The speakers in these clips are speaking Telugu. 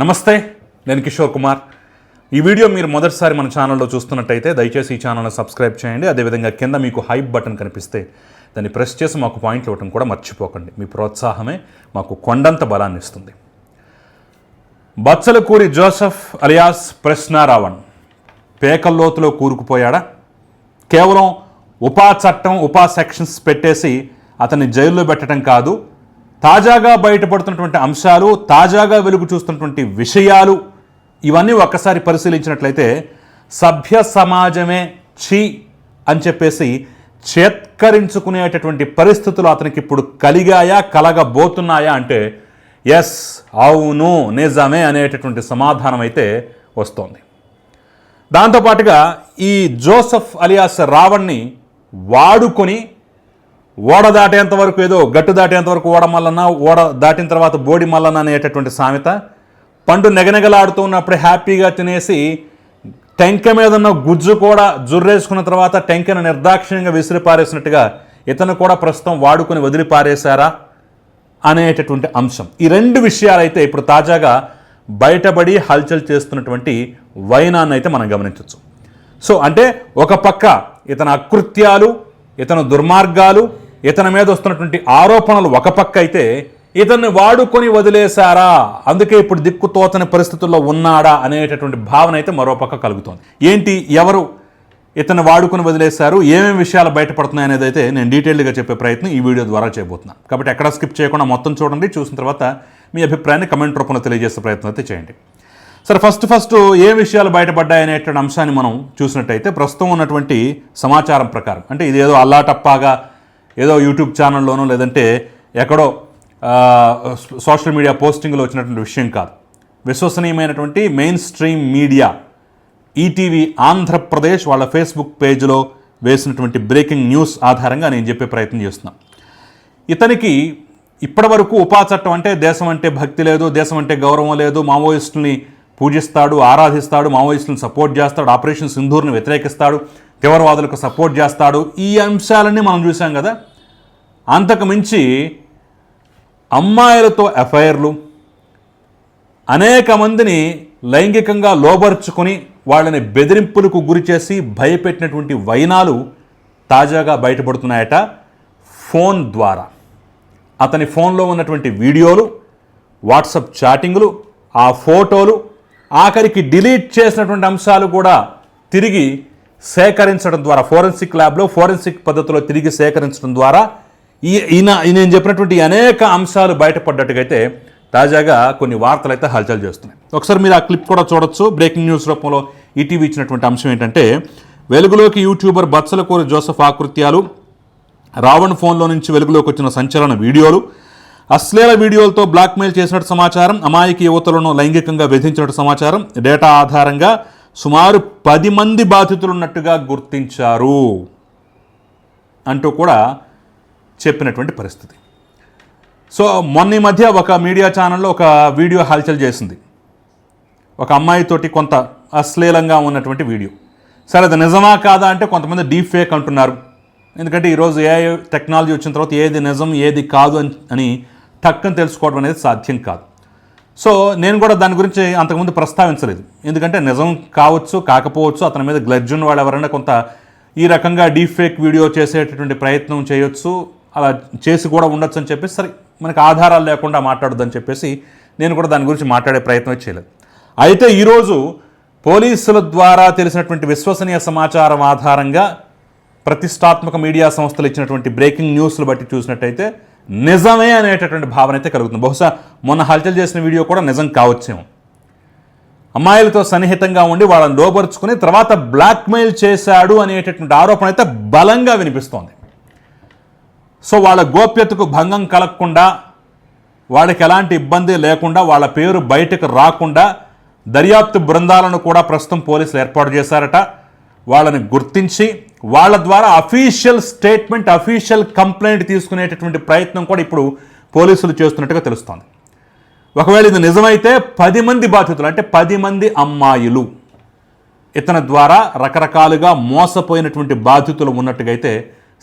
నమస్తే, నేను కిషోర్ కుమార్. ఈ వీడియో మీరు మొదటిసారి మన ఛానల్లో చూస్తున్నట్టయితే దయచేసి ఈ ఛానల్ని సబ్స్క్రైబ్ చేయండి. అదేవిధంగా కింద మీకు హైప్ బటన్ కనిపిస్తే దాన్ని ప్రెస్ చేసి మాకు పాయింట్లు ఇవ్వడం కూడా మర్చిపోకండి. మీ ప్రోత్సాహమే మాకు కొండంత బలాన్ని ఇస్తుంది. బచ్చలకూరి జోసెఫ్ అలియాస్ ప్రశ్నారావణ్ పేకల్లోతులో కూరుకుపోయాడా? కేవలం ఉపా చట్టం ఉపా సెక్షన్స్ పెట్టేసి అతన్ని జైల్లో పెట్టడం కాదు, తాజాగా బయటపడుతున్నటువంటి అంశాలు, తాజాగా వెలుగు చూస్తున్నటువంటి విషయాలు ఇవన్నీ ఒక్కసారి పరిశీలించినట్లయితే సభ్య సమాజమే ఛీ అని చెప్పేసి చేత్కరించుకునేటటువంటి పరిస్థితులు అతనికి ఇప్పుడు కలిగాయా, కలగబోతున్నాయా అంటే ఎస్, అవును, నిజమే అనేటటువంటి సమాధానం అయితే వస్తోంది. దాంతోపాటుగా ఈ జోసెఫ్ అలియాస్ రావణ్ని వాడుకొని ఓడ దాటేంత వరకు ఏదో గట్టు దాటేంత వరకు ఓడ మల్లన్న, ఓడ దాటిన తర్వాత బోడి మల్లన్న అనేటటువంటి సామెత, పండు నెగనెగలాడుతూ ఉన్నప్పుడు హ్యాపీగా తినేసి టెంక మీద ఉన్న గుజ్జు కూడా జుర్రేసుకున్న తర్వాత టెంకను నిర్దాక్షిణ్యంగా విసిరిపారేసినట్టుగా ఇతను కూడా ప్రస్తుతం వాడుకొని వదిలిపారేశారా అనేటటువంటి అంశం. ఈ రెండు విషయాలైతే ఇప్పుడు తాజాగా బయటపడి హల్చల్ చేస్తున్నటువంటి వైనాన్ని అయితే మనం గమనించవచ్చు. సో అంటే ఒక పక్క ఇతని అకృత్యాలు, ఇతను దుర్మార్గాలు, ఇతని మీద వస్తున్నటువంటి ఆరోపణలు ఒక పక్క అయితే, ఇతన్ని వాడుకొని వదిలేశారా, అందుకే ఇప్పుడు దిక్కుతోచని పరిస్థితుల్లో ఉన్నాడా అనేటటువంటి భావన అయితే మరో పక్క కలుగుతోంది. ఏంటి, ఎవరు ఇతన్ని వాడుకొని వదిలేశారు, ఏమేమి విషయాలు బయటపడుతున్నాయి అనేది అయితే నేను డీటెయిల్డ్గా చెప్పే ప్రయత్నం ఈ వీడియో ద్వారా చేయబోతున్నాను. కాబట్టి ఎక్కడ స్కిప్ చేయకుండా మొత్తం చూడండి. చూసిన తర్వాత మీ అభిప్రాయాన్ని కమెంట్ రూపంలో తెలియజేసే ప్రయత్నం అయితే చేయండి. సరే, ఫస్ట్ ఏ విషయాలు బయటపడ్డాయనేటువంటి అంశాన్ని మనం చూసినట్టయితే ప్రస్తుతం ఉన్నటువంటి సమాచారం ప్రకారం, అంటే ఇది ఏదో అల్లాటప్పాగా ఏదో యూట్యూబ్ ఛానల్లోనో లేదంటే ఎక్కడో సోషల్ మీడియా పోస్టింగ్లో వచ్చినటువంటి విషయం కాదు. విశ్వసనీయమైనటువంటి mainstream media ETV Andhra Pradesh వాళ్ళ ఫేస్బుక్ పేజ్లో వేసినటువంటి బ్రేకింగ్ న్యూస్ ఆధారంగా నేను చెప్పే ప్రయత్నం చేస్తున్నాను. ఇతనికి ఇప్పటివరకు ఉపా చట్టం అంటే దేశం అంటే భక్తి లేదు, దేశం అంటే గౌరవం లేదు, మావోయిస్టుల్ని పూజిస్తాడు, ఆరాధిస్తాడు, మావోయిస్టులను సపోర్ట్ చేస్తాడు, ఆపరేషన్ సింధూర్ని వ్యతిరేకిస్తాడు, తీవ్రవాదులకు సపోర్ట్ చేస్తాడు, ఈ అంశాలన్నీ మనం చూసాం కదా. అంతకు మించి అమ్మాయిలతో ఎఫ్ఐఆర్లు, అనేక మందిని లైంగికంగా లోబర్చుకొని వాళ్ళని బెదిరింపులకు గురి చేసి భయపెట్టినటువంటి వైనాలు తాజాగా బయటపడుతున్నాయట. ఫోన్ ద్వారా అతని ఫోన్లో ఉన్నటువంటి వీడియోలు, వాట్సాప్ చాటింగ్లు, ఆ ఫోటోలు, ఆఖరికి డిలీట్ చేసినటువంటి అంశాలు కూడా తిరిగి సేకరించడం ద్వారా, ఫోరెన్సిక్ ల్యాబ్లో ఫోరెన్సిక్ పద్ధతిలో తిరిగి సేకరించడం ద్వారా నేను చెప్పినటువంటి అనేక అంశాలు బయటపడ్డట్టుగైతే తాజాగా కొన్ని వార్తలు అయితే హల్చల్ చేస్తున్నాయి. ఒకసారి మీరు ఆ క్లిప్ కూడా చూడొచ్చు. బ్రేకింగ్ న్యూస్ రూపంలో ఈటీవీ ఇచ్చినటువంటి అంశం ఏంటంటే, వెలుగులోకి యూట్యూబర్ బచ్చలకూరి జోసెఫ్ ఆకృత్యాలు, రావణ్ ఫోన్లో నుంచి వెలుగులోకి వచ్చిన సంచలన వీడియోలు, అశ్లీల వీడియోలతో బ్లాక్మెయిల్ చేసినట్టు సమాచారం, అమాయక యువతులను లైంగికంగా వేధించినట్టు సమాచారం, డేటా ఆధారంగా సుమారు 10 మంది బాధితులున్నట్టుగా గుర్తించారు అంటూ కూడా చెప్పినటువంటి పరిస్థితి. సో మొన్న ఈ మధ్య ఒక మీడియా ఛానల్లో ఒక వీడియో హల్చల్ చేసింది, ఒక అమ్మాయితోటి కొంత అశ్లీలంగా ఉన్నటువంటి వీడియో. సరే, అది నిజమా కాదా అంటే కొంతమంది డీప్ ఫేక్ అంటున్నారు. ఎందుకంటే ఈరోజు ఏ టెక్నాలజీ వచ్చిన తర్వాత ఏది నిజం ఏది కాదు అని టక్కని తెలుసుకోవడం అనేది సాధ్యం కాదు. సో నేను కూడా దాని గురించి అంతకుముందు ప్రస్తావించలేదు. ఎందుకంటే నిజం కావచ్చు, కాకపోవచ్చు, అతని మీద గ్లడ్జ్ ఉన్న వాళ్ళు ఎవరైనా కొంత ఈ రకంగా డీప్ ఫేక్ వీడియో చేసేటటువంటి ప్రయత్నం చేయొచ్చు, అలా చేసి కూడా ఉండొచ్చు అని చెప్పేసి, సరే మనకు ఆధారాలు లేకుండా మాట్లాడొద్దని చెప్పేసి నేను కూడా దాని గురించి మాట్లాడే ప్రయత్నం చేయలేదు. అయితే ఈరోజు పోలీసుల ద్వారా తెలిసినటువంటి విశ్వసనీయ సమాచారం ఆధారంగా ప్రతిష్టాత్మక మీడియా సంస్థలు ఇచ్చినటువంటి బ్రేకింగ్ న్యూస్లు బట్టి చూసినట్టయితే నిజమే అనేటటువంటి భావన అయితే కలుగుతుంది. బహుశా మొన్న హల్చల్ చేసిన వీడియో కూడా నిజం కావచ్చేమో. అమ్మాయిలతో సన్నిహితంగా ఉండి వాళ్ళని లోబరుచుకుని తర్వాత బ్లాక్మెయిల్ చేశాడు అనేటటువంటి ఆరోపణ అయితే బలంగా వినిపిస్తోంది. సో వాళ్ళ గోప్యతకు భంగం కలగకుండా, వాళ్ళకి ఎలాంటి ఇబ్బంది లేకుండా, వాళ్ళ పేరు బయటకు రాకుండా దర్యాప్తు బృందాలను కూడా ప్రస్తుతం పోలీసులు ఏర్పాటు చేశారట. వాళ్ళని గుర్తించి వాళ్ళ ద్వారా అఫీషియల్ స్టేట్మెంట్, అఫీషియల్ కంప్లైంట్ తీసుకునేటటువంటి ప్రయత్నం కూడా ఇప్పుడు పోలీసులు చేస్తున్నట్టుగా తెలుస్తోంది. ఒకవేళ ఇది నిజమైతే 10 మంది బాధితులు, అంటే 10 మంది అమ్మాయిలు ఇతని ద్వారా రకరకాలుగా మోసపోయినటువంటి బాధితులు ఉన్నట్టుగా అయితే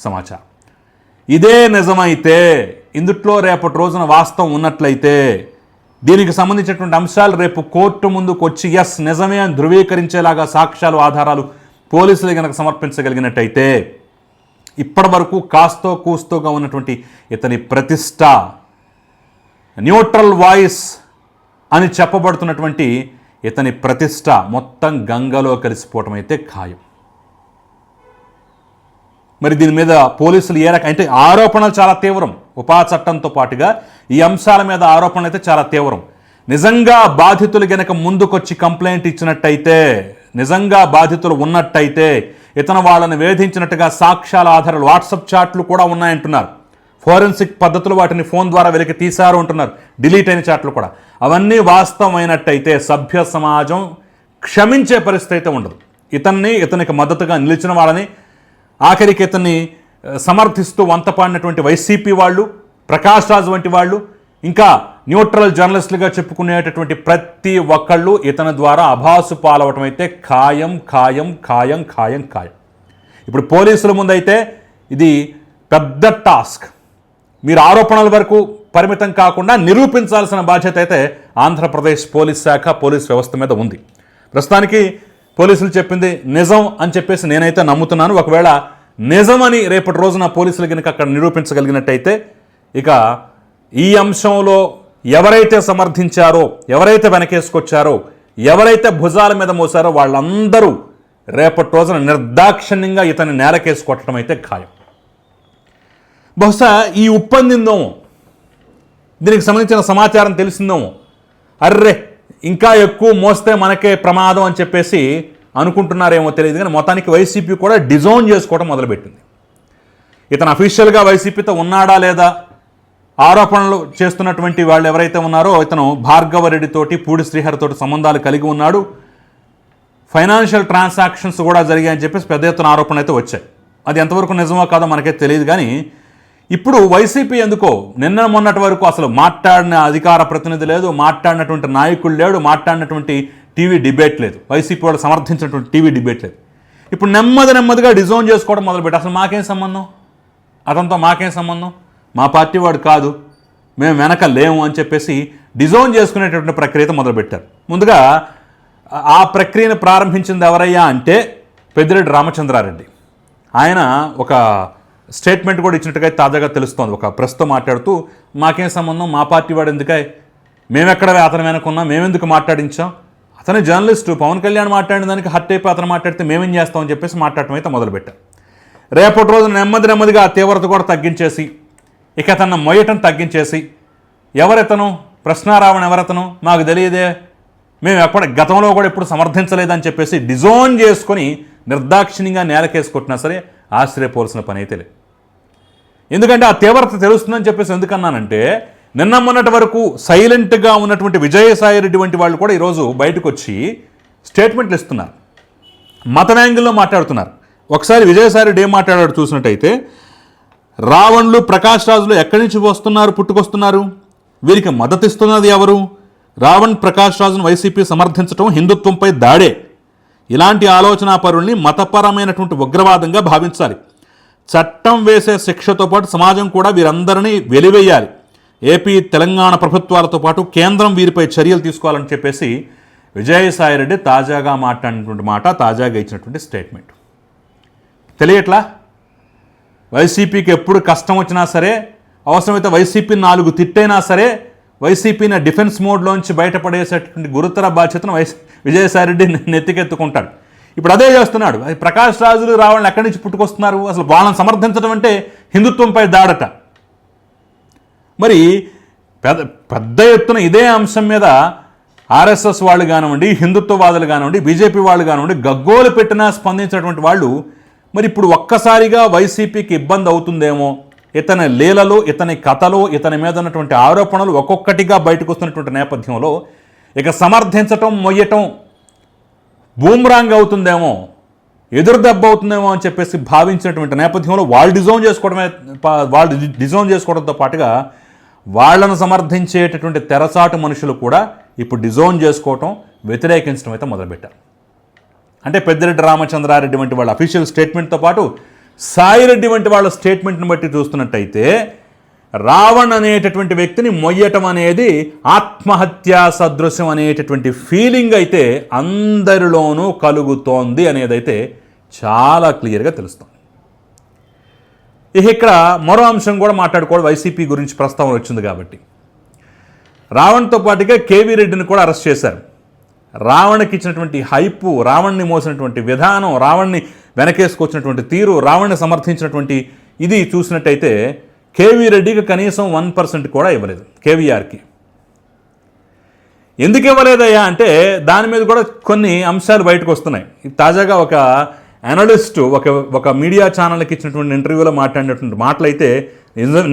సమాచారం. ఇదే నిజమైతే, ఇందుట్లో రేపటి రోజున వాస్తవం ఉన్నట్లయితే దీనికి సంబంధించినటువంటి అంశాలు రేపు కోర్టు ముందుకు వచ్చి ఎస్ నిజమే అని ధృవీకరించేలాగా సాక్ష్యాలు ఆధారాలు పోలీసులు కనుక సమర్పించగలిగినట్టయితే ఇప్పటి వరకు కాస్తో కూస్తోగా ఉన్నటువంటి ఇతని ప్రతిష్ట, న్యూట్రల్ వాయిస్ అని చెప్పబడుతున్నటువంటి ఇతని ప్రతిష్ట మొత్తం గంగలో కలిసిపోవటం అయితే ఖాయం. మరి దీని మీద పోలీసులు ఏ రకం అంటే ఆరోపణలు చాలా తీవ్రం. ఉపా చట్టంతో పాటుగా ఈ అంశాల మీద ఆరోపణలు అయితే చాలా తీవ్రం. నిజంగా బాధితులు గనక ముందుకొచ్చి కంప్లైంట్ ఇచ్చినట్టయితే, నిజంగా బాధితులు ఉన్నట్టయితే, ఇతను వాళ్ళని వేధించినట్టుగా సాక్ష్యాల ఆధారాలు వాట్సాప్ చాట్లు కూడా ఉన్నాయంటున్నారు. ఫోరెన్సిక్ పద్ధతులు వాటిని ఫోన్ ద్వారా వెలికి తీశారు అంటున్నారు. డిలీట్ అయిన చాట్లు కూడా. అవన్నీ వాస్తవమైనట్టయితే సభ్య సమాజం క్షమించే పరిస్థితి అయితే ఉండదు. ఇతనికి మద్దతుగా నిలిచిన వాళ్ళని, ఆఖరికి ఇతన్ని సమర్థిస్తూ వంతపాడినటువంటి వైసీపీ వాళ్ళు, ప్రకాష్ రాజ్ వంటి వాళ్ళు, ఇంకా న్యూట్రల్ జర్నలిస్టులుగా చెప్పుకునేటటువంటి ప్రతి ఒక్కళ్ళు ఇతని ద్వారా అభాసు పాలవటం అయితే ఖాయం ఖాయం ఖాయం ఖాయం ఖాయం. ఇప్పుడు పోలీసుల ముందైతే ఇది పెద్ద టాస్క్. మీరు ఆరోపణల వరకు పరిమితం కాకుండా నిరూపించాల్సిన బాధ్యత అయితే ఆంధ్రప్రదేశ్ పోలీస్ శాఖ, పోలీస్ వ్యవస్థ మీద ఉంది. ప్రస్తుతానికి పోలీసులు చెప్పింది నిజం అని చెప్పేసి నేనైతే నమ్ముతున్నాను. ఒకవేళ నిజమని రేపటి రోజున పోలీసులు కనుక అక్కడ నిరూపించగలిగినట్టయితే ఇక ఈ అంశంలో ఎవరైతే సమర్థించారో, ఎవరైతే వెనకేసుకొచ్చారో, ఎవరైతే భుజాల మీద మోసారో వాళ్ళందరూ రేపటి రోజున నిర్దాక్షిణ్యంగా ఇతన్ని నేలకేసి కొట్టడం అయితే ఖాయం. బహుశా ఈ ఉప్పందిందేమో, దీనికి సంబంధించిన సమాచారం తెలిసిందేమో, అర్రే ఇంకా ఎక్కువ మోస్తే మనకే ప్రమాదం అని చెప్పేసి అనుకుంటున్నారేమో తెలియదు. కానీ మొత్తానికి వైసీపీ కూడా డిజోన్ చేసుకోవడం మొదలుపెట్టింది. ఇతను అఫీషియల్గా వైసీపీతో ఉన్నాడా లేదా, ఆరోపణలు చేస్తున్నటువంటి వాళ్ళు ఎవరైతే ఉన్నారో ఇతను భార్గవరెడ్డితోటి, పూడి శ్రీహరితోటి సంబంధాలు కలిగి ఉన్నాడు, ఫైనాన్షియల్ ట్రాన్సాక్షన్స్ కూడా జరిగాయని చెప్పేసి పెద్ద ఎత్తున ఆరోపణలు అయితే వచ్చాయి. అది ఎంతవరకు నిజమో కాదో మనకే తెలియదు. కానీ ఇప్పుడు వైసీపీ ఎందుకో నిన్న మొన్నటి వరకు అసలు మాట్లాడిన అధికార ప్రతినిధి లేదు, మాట్లాడినటువంటి నాయకులు లేడు, మాట్లాడినటువంటి టీవీ డిబేట్ లేదు, వైసీపీ వాళ్ళు సమర్థించినటువంటి టీవీ డిబేట్ లేదు. ఇప్పుడు నెమ్మదిగా డిజోన్ చేసుకోవడం మొదలుపెట్టి అసలు మాకేం సంబంధం, అతనితో మాకేం సంబంధం, మా పార్టీ వాడు కాదు, మేము వెనక లేము అని చెప్పేసి డిజోన్ చేసుకునేటటువంటి ప్రక్రియతో మొదలుపెట్టారు. ముందుగా ఆ ప్రక్రియను ప్రారంభించింది ఎవరయ్యా అంటే పెద్దిరెడ్డి రామచంద్రారెడ్డి. ఆయన ఒక స్టేట్మెంట్ కూడా ఇచ్చినట్టుగా తాజాగా తెలుస్తోంది. ఒక ప్రెస్తో మాట్లాడుతూ మాకేం సంబంధం, మా పార్టీ వాడు ఎందుకై, మేమెక్కడ అతను వెనకున్నాం, మేమెందుకు మాట్లాడించాం, అతని జర్నలిస్టు పవన్ కళ్యాణ్ మాట్లాడిన దానికి హర్ట్ అయిపోయి అతను మాట్లాడితే మేమేం చేస్తామని చెప్పేసి మాట్లాడటం అయితే మొదలుపెట్టాం. రేపటి రోజు నెమ్మదిగా ఆ తీవ్రత కూడా తగ్గించేసి, ఇక తన మొయ్యటం తగ్గించేసి, ఎవరెతను, ప్రశ్నారావణ ఎవరెతను మాకు తెలియదే, మేము గతంలో కూడా ఎప్పుడు సమర్థించలేదని చెప్పేసి డిజోన్ చేసుకొని నిర్దాక్షిణ్యంగా నేలకేసుకొట్టినా సరే ఆశ్చర్యపోవాల్సిన పని అయితే లేదు. ఎందుకంటే ఆ తీవ్రత తెలుస్తుందని చెప్పేసి ఎందుకన్నానంటే, నిన్న మొన్నటి వరకు సైలెంట్గా ఉన్నటువంటి విజయసాయిరెడ్డి వంటి వాళ్ళు కూడా ఈరోజు బయటకు వచ్చి స్టేట్మెంట్లు ఇస్తున్నారు, మత యాంగిల్లో మాట్లాడుతున్నారు. ఒకసారి విజయసాయిరెడ్డి ఏం మాట్లాడాడు చూసినట్టయితే, రావణులు, ప్రకాష్ రాజులు ఎక్కడి నుంచి పుట్టుకొస్తున్నారు, వీరికి మద్దతు ఇస్తున్నది ఎవరు, రావణ్ ప్రకాష్ రాజును వైసీపీ సమర్థించడం హిందుత్వంపై దాడే, ఇలాంటి ఆలోచనాపరుల్ని మతపరమైనటువంటి ఉగ్రవాదంగా భావించాలి, చట్టం వేసే శిక్షతో పాటు సమాజం కూడా వీరందరినీ వెలివేయాలి, ఏపీ తెలంగాణ ప్రభుత్వాలతో పాటు కేంద్రం వీరిపై చర్యలు తీసుకోవాలని చెప్పేసి విజయసాయిరెడ్డి తాజాగా మాట్లాడినటువంటి మాట, తాజాగా ఇచ్చినటువంటి స్టేట్మెంట్. తెలియట్లా వైసీపీకి ఎప్పుడు కష్టం వచ్చినా సరే, అవసరమైతే వైసీపీ 4 తిట్టైనా సరే వైసీపీని డిఫెన్స్ మోడ్లోంచి బయటపడేసేటువంటి గురుతర బాధ్యతను విజయసాయిరెడ్డి నెత్తికెత్తుకుంటాడు. ఇప్పుడు అదే చేస్తున్నాడు. ప్రకాష్ రాజులు, రావణులు ఎక్కడి నుంచి పుట్టుకొస్తున్నారు, అసలు వాళ్ళని సమర్థించడం అంటే హిందుత్వంపై దాడట. మరి పెద్ద ఎత్తున ఇదే అంశం మీద ఆర్ఎస్ఎస్ వాళ్ళు కానివ్వండి, హిందుత్వవాదులు కానివ్వండి, బీజేపీ వాళ్ళు కానివ్వండి గగ్గోలు పెట్టినా స్పందించినటువంటి వాళ్ళు మరి ఇప్పుడు ఒక్కసారిగా వైసీపీకి ఇబ్బంది అవుతుందేమో, ఇతని లీలలు, ఇతని కథలు, ఇతని మీద ఉన్నటువంటి ఆరోపణలు ఒక్కొక్కటిగా బయటకు వస్తున్నటువంటి నేపథ్యంలో ఇక సమర్థించటం, మొయ్యటం బూమ్రాంగ్ అవుతుందేమో, ఎదురు దెబ్బ అవుతుందేమో అని చెప్పేసి భావించినటువంటి నేపథ్యంలో వాళ్ళు డిజోన్ చేసుకోవడంతో పాటుగా వాళ్లను సమర్థించేటటువంటి తెరచాటు మనుషులు కూడా ఇప్పుడు డిజోన్ చేసుకోవటం, వ్యతిరేకించడం అయితే మొదలుపెట్టారు. అంటే పెద్దిరెడ్డి రామచంద్రారెడ్డి వంటి వాళ్ళ అఫీషియల్ స్టేట్మెంట్తో పాటు సాయిరెడ్డి వంటి వాళ్ళ స్టేట్మెంట్ని బట్టి చూస్తున్నట్టయితే రావణ్ అనేటటువంటి వ్యక్తిని మొయ్యటం అనేది ఆత్మహత్యా సదృశ్యం అనేటటువంటి ఫీలింగ్ అయితే అందరిలోనూ కలుగుతోంది అనేదైతే చాలా క్లియర్గా తెలుస్తుంది. ఇక్కడ మరో అంశం కూడా మాట్లాడుకోవడం, వైసీపీ గురించి ప్రస్తావన వచ్చింది కాబట్టి రావణ్తో పాటుగా కేవీ రెడ్డిని కూడా అరెస్ట్ చేశారు. రావణ్కి ఇచ్చినటువంటి హైపు, రావణ్ని మోసినటువంటి విధానం, రావణ్ని వెనకేసుకొచ్చినటువంటి తీరు, రావణ్ని సమర్థించినటువంటి ఇది చూసినట్టయితే కేవీ రెడ్డికి కనీసం 1% కూడా ఇవ్వలేదు. కేవీఆర్కి ఎందుకు ఇవ్వలేదయ్యా అంటే దాని మీద కూడా కొన్ని అంశాలు బయటకు వస్తున్నాయి. తాజాగా ఒక అనలిస్ట్ ఒక మీడియా ఛానల్కి ఇచ్చినటువంటి ఇంటర్వ్యూలో మాట్లాడినటువంటి మాటలైతే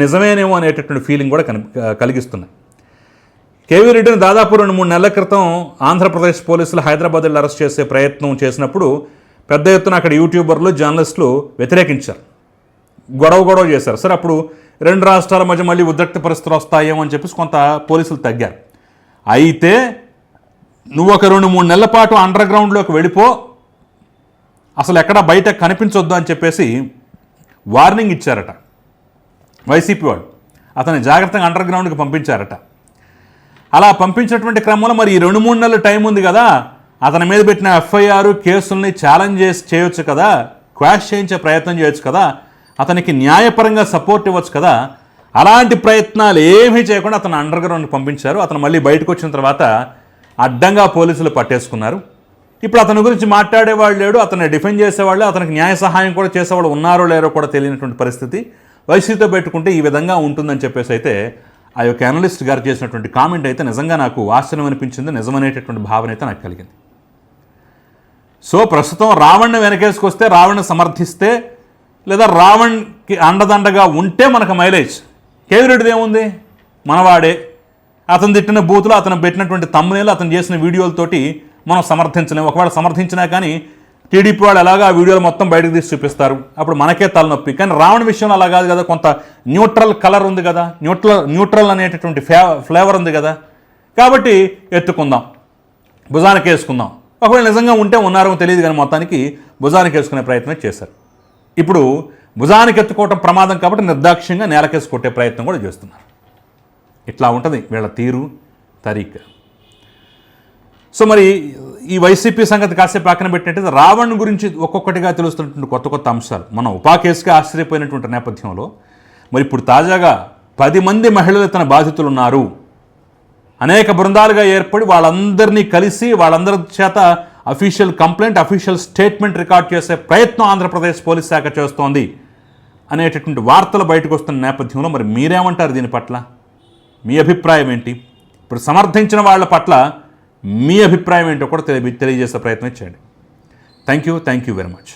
నిజమేనేమో అనేటటువంటి ఫీలింగ్ కూడా కలిగిస్తున్నాయి. కేవీ రెడ్డిని దాదాపు 2-3 నెలల క్రితం ఆంధ్రప్రదేశ్ పోలీసులు హైదరాబాద్ వెళ్ళి అరెస్ట్ చేసే ప్రయత్నం చేసినప్పుడు పెద్ద ఎత్తున అక్కడ యూట్యూబర్లు, జర్నలిస్టులు వ్యతిరేకించారు, గొడవ చేశారు. సరే, అప్పుడు 2 రాష్ట్రాల మధ్య మళ్ళీ ఉద్రిక్త పరిస్థితులు వస్తాయేమో అని చెప్పేసి కొంత పోలీసులు తగ్గారు. అయితే నువ్వు ఒక 2-3 నెలల పాటు అండర్ గ్రౌండ్లోకి వెళ్ళిపో, అసలు ఎక్కడ బయట కనిపించొద్దు అని చెప్పేసి వార్నింగ్ ఇచ్చారట వైసీపీ వాళ్ళు. అతన్ని జాగ్రత్తగా అండర్ గ్రౌండ్కి పంపించారట. అలా పంపించినటువంటి క్రమంలో మరి ఈ 2-3 నెలల టైం ఉంది కదా, అతని మీద పెట్టిన ఎఫ్ఐఆర్ కేసుల్ని ఛాలెంజ్ చేయొచ్చు కదా, క్వాష్ చేయించే ప్రయత్నం చేయొచ్చు కదా, అతనికి న్యాయపరంగా సపోర్ట్ ఇవ్వచ్చు కదా. అలాంటి ప్రయత్నాలు ఏమీ చేయకుండా అతను అండర్ గ్రౌండ్కి పంపించారు. అతను మళ్ళీ బయటకు వచ్చిన తర్వాత అడ్డంగా పోలీసులు పట్టేసుకున్నారు. ఇప్పుడు అతని గురించి మాట్లాడేవాళ్ళు లేడు, అతన్ని డిఫెండ్ చేసేవాళ్ళు, అతనికి న్యాయ సహాయం కూడా చేసేవాళ్ళు ఉన్నారో లేరో కూడా తెలియనటువంటి పరిస్థితి. వైసీపీతో పెట్టుకుంటే ఈ విధంగా ఉంటుందని చెప్పేసి అయితే ఆ యొక్క అనలిస్ట్ గారు చేసినటువంటి కామెంట్ అయితే నిజంగా నాకు ఆశ్చర్యం అనిపించింది, నిజమనేటటువంటి భావన అయితే నాకు కలిగింది. సో ప్రస్తుతం రావణ్ని వెనకేసుకొస్తే, రావణ్ని సమర్థిస్తే, లేదా రావణ్కి అండదండగా ఉంటే మనకు మైలేజ్. కేవీ రెడ్డిది ఏముంది, మనవాడే, అతను తిట్టిన బూతులు, అతను పెట్టినటువంటి తమ్మునేలు, అతను చేసిన వీడియోలతోటి మనం సమర్థించలేము. ఒకవేళ సమర్థించినా కానీ టీడీపీ వాళ్ళు ఎలాగా ఆ వీడియోలు మొత్తం బయటకు తీసి చూపిస్తారు, అప్పుడు మనకే తలనొప్పి. కానీ రావణ విషయంలో అలా కాదు కదా, కొంత న్యూట్రల్ కలర్ ఉంది కదా, న్యూట్రల్ అనేటటువంటి ఫ్లేవర్ ఉంది కదా, కాబట్టి ఎత్తుకుందాం, భుజానికి వేసుకుందాం. ఒకవేళ నిజంగా ఉంటే ఉన్నారో తెలియదు కానీ మొత్తానికి భుజానికి వేసుకునే ప్రయత్నం చేశారు. ఇప్పుడు భుజానికి ఎత్తుకోవటం ప్రమాదం కాబట్టి నిర్దాక్ష్యంగా నేలకేసి కొట్టే ప్రయత్నం కూడా చేస్తున్నారు. ఇట్లా ఉంటుంది వీళ్ళ తీరు, తరీక. సో మరి ఈ వైసీపీ సంగతి కాసేపు పక్కన పెట్టినట్టయితే రావణ్ గురించి ఒక్కొక్కటిగా తెలుస్తున్నటువంటి కొత్త అంశాలు మనం ఉపాకేసుగా ఆశ్చర్యపోయినటువంటి నేపథ్యంలో మరి ఇప్పుడు తాజాగా 10 మంది మహిళలు తన బాధితులు ఉన్నారు. అనేక బృందాలుగా ఏర్పడి వాళ్ళందరినీ కలిసి వాళ్ళందరి చేత official complaint, official statement record చేసే ప్రయత్నం ఆంధ్రప్రదేశ్ పోలీస్ శాఖ చేస్తోంది అనేటటువంటి వార్తలు బయటకు వస్తున్న నేపథ్యంలో మరి మీరేమంటారు దీని పట్ల? మీ అభిప్రాయం ఏంటి? ఇప్పుడు సమర్థించిన వాళ్ళ పట్ల మీ అభిప్రాయం ఏంటో కూడా తెలియజేసే ప్రయత్నం చేయండి. Thank you very much.